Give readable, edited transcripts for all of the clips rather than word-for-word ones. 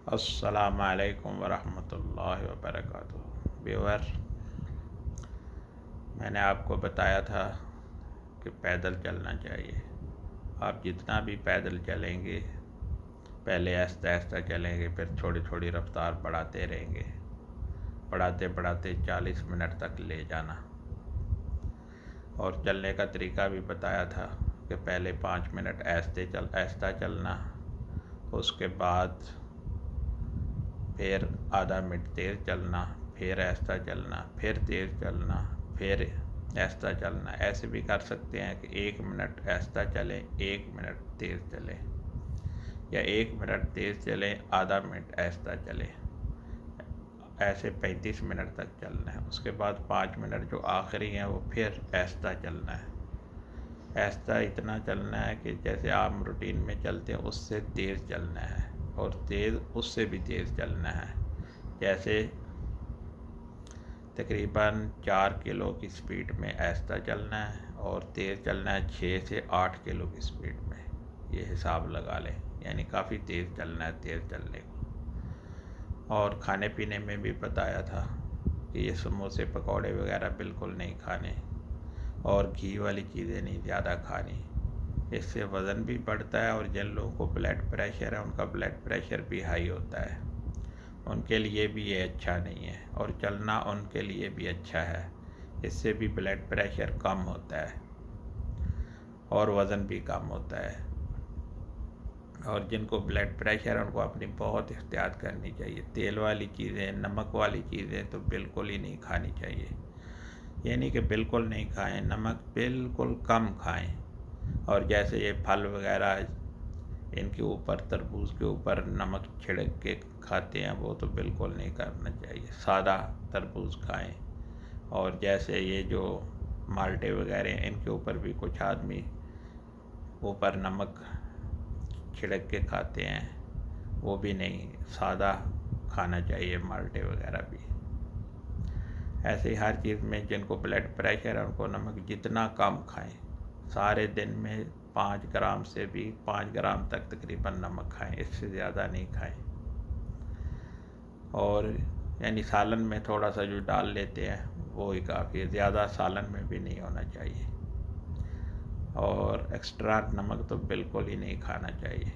السلام علیکم ورحمۃ اللہ وبرکاتہ۔ ویور، میں نے آپ کو بتایا تھا کہ پیدل چلنا چاہیے۔ آپ جتنا بھی پیدل چلیں گے، پہلے آہستہ آہستہ چلیں گے، پھر تھوڑی تھوڑی رفتار بڑھاتے رہیں گے، بڑھاتے بڑھاتے 40 منٹ تک لے جانا۔ اور چلنے کا طریقہ بھی بتایا تھا کہ پہلے 5 منٹ آہستہ چلنا، اس کے بعد پھر آدھا منٹ تیز چلنا، پھر آہستہ چلنا، پھر تیز چلنا، پھر آہستہ چلنا۔ ایسے بھی کر سکتے ہیں کہ 1 منٹ آہستہ چلیں، 1 منٹ تیز چلیں، یا 1 منٹ تیز چلیں، آدھا منٹ آہستہ چلیں۔ ایسے 35 منٹ تک چلنا ہے۔ اس کے بعد 5 منٹ جو آخری ہیں وہ پھر آہستہ چلنا ہے۔ آہستہ اتنا چلنا ہے کہ جیسے آپ روٹین میں چلتے ہیں اس سے تیز چلنا ہے، اور تیز اس سے بھی تیز چلنا ہے۔ جیسے تقریباً 4 کلو کی سپیڈ میں آہستہ چلنا ہے، اور تیز چلنا ہے 6 سے 8 کلو کی سپیڈ میں۔ یہ حساب لگا لیں، یعنی کافی تیز چلنا ہے تیز چلنے کو۔ اور کھانے پینے میں بھی بتایا تھا کہ یہ سموسے پکوڑے وغیرہ بالکل نہیں کھانے، اور گھی والی چیزیں نہیں زیادہ کھانی۔ اس سے وزن بھی بڑھتا ہے، اور جن لوگوں کو بلڈ پریشر ہے ان کا بلڈ پریشر بھی ہائی ہوتا ہے، ان کے لیے بھی یہ اچھا نہیں ہے۔ اور چلنا ان کے لیے بھی اچھا ہے، اس سے بھی بلڈ پریشر کم ہوتا ہے، اور وزن بھی کم ہوتا ہے۔ اور جن کو بلڈ پریشر ہے ان کو اپنی بہت احتیاط کرنی چاہیے۔ تیل والی چیزیں، نمک والی چیزیں تو بالکل ہی نہیں کھانی چاہیے، یعنی کہ بالکل نہیں کھائیں، نمک بالکل کم کھائیں۔ اور جیسے یہ پھل وغیرہ، ان کے اوپر، تربوز کے اوپر نمک چھڑک کے کھاتے ہیں، وہ تو بالکل نہیں کرنا چاہیے۔ سادہ تربوز کھائیں۔ اور جیسے یہ جو مالٹے وغیرہ ہیں، ان کے اوپر بھی کچھ آدمی اوپر نمک چھڑک کے کھاتے ہیں، وہ بھی نہیں، سادہ کھانا چاہیے مالٹے وغیرہ بھی۔ ایسے ہی ہر چیز میں جن کو بلڈ پریشر ہے ان کو نمک جتنا کم کھائیں۔ سارے دن میں 5 گرام سے بھی 5 گرام تک تقریباً نمک کھائیں، اس سے زیادہ نہیں کھائیں۔ اور یعنی سالن میں تھوڑا سا جو ڈال لیتے ہیں وہی کافی ہے، زیادہ سالن میں بھی نہیں ہونا چاہیے۔ اور ایکسٹرا نمک تو بالکل ہی نہیں کھانا چاہیے۔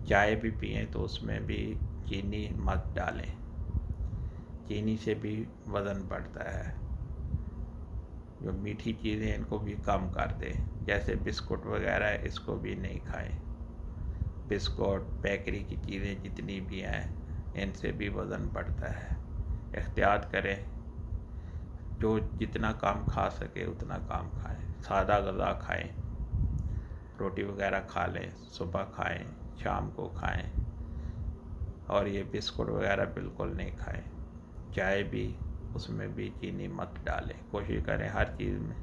چائے بھی پئیں تو اس میں بھی چینی مت ڈالیں، چینی سے بھی وزن بڑھتا ہے۔ جو میٹھی چیزیں ان کو بھی کم کر دیں، جیسے بسکٹ وغیرہ ہے، اس کو بھی نہیں کھائیں۔ بسکٹ، بیکری کی چیزیں جتنی بھی ہیں، ان سے بھی وزن بڑھتا ہے۔ احتیاط کریں، جو جتنا کم کھا سکے اتنا کم کھائیں۔ سادہ غذا کھائیں، روٹی وغیرہ کھا لیں، صبح کھائیں، شام کو کھائیں۔ اور یہ بسکٹ وغیرہ بالکل نہیں کھائیں۔ چائے بھی، اس میں بھی چینی مت ڈالیں، کوشش کریں ہر چیز میں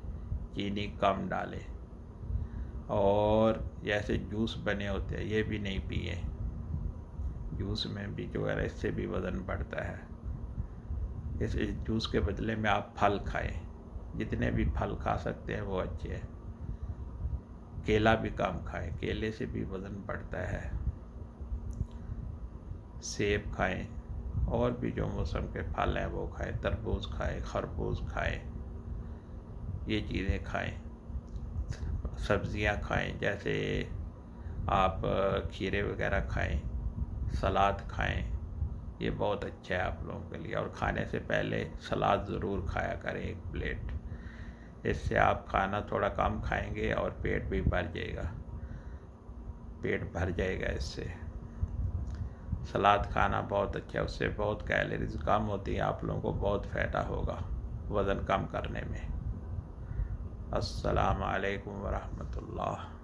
چینی کم ڈالیں۔ اور جیسے جوس بنے ہوتے ہیں یہ بھی نہیں پئیں، جوس میں بھی جو ہے اس سے بھی وزن بڑھتا ہے۔ اس جوس کے بدلے میں آپ پھل کھائیں، جتنے بھی پھل کھا سکتے ہیں وہ اچھے ہیں۔ کیلا بھی کم کھائیں، کیلے سے بھی وزن بڑھتا ہے۔ سیب کھائیں، اور بھی جو موسم کے پھل ہیں وہ کھائیں، تربوز کھائیں، خربوز کھائیں، یہ چیزیں کھائیں۔ سبزیاں کھائیں، جیسے آپ کھیرے وغیرہ کھائیں، سلاد کھائیں، یہ بہت اچھا ہے آپ لوگوں کے لیے۔ اور کھانے سے پہلے سلاد ضرور کھایا کریں 1 پلیٹ، اس سے آپ کھانا تھوڑا کم کھائیں گے اور پیٹ بھی بھر جائے گا، پیٹ بھر جائے گا اس سے۔ سلاد کھانا بہت اچھا ہے، اس سے بہت کیلریز کم ہوتی ہیں، آپ لوگوں کو بہت فائدہ ہوگا وزن کم کرنے میں۔ السلام علیکم ورحمۃ اللہ۔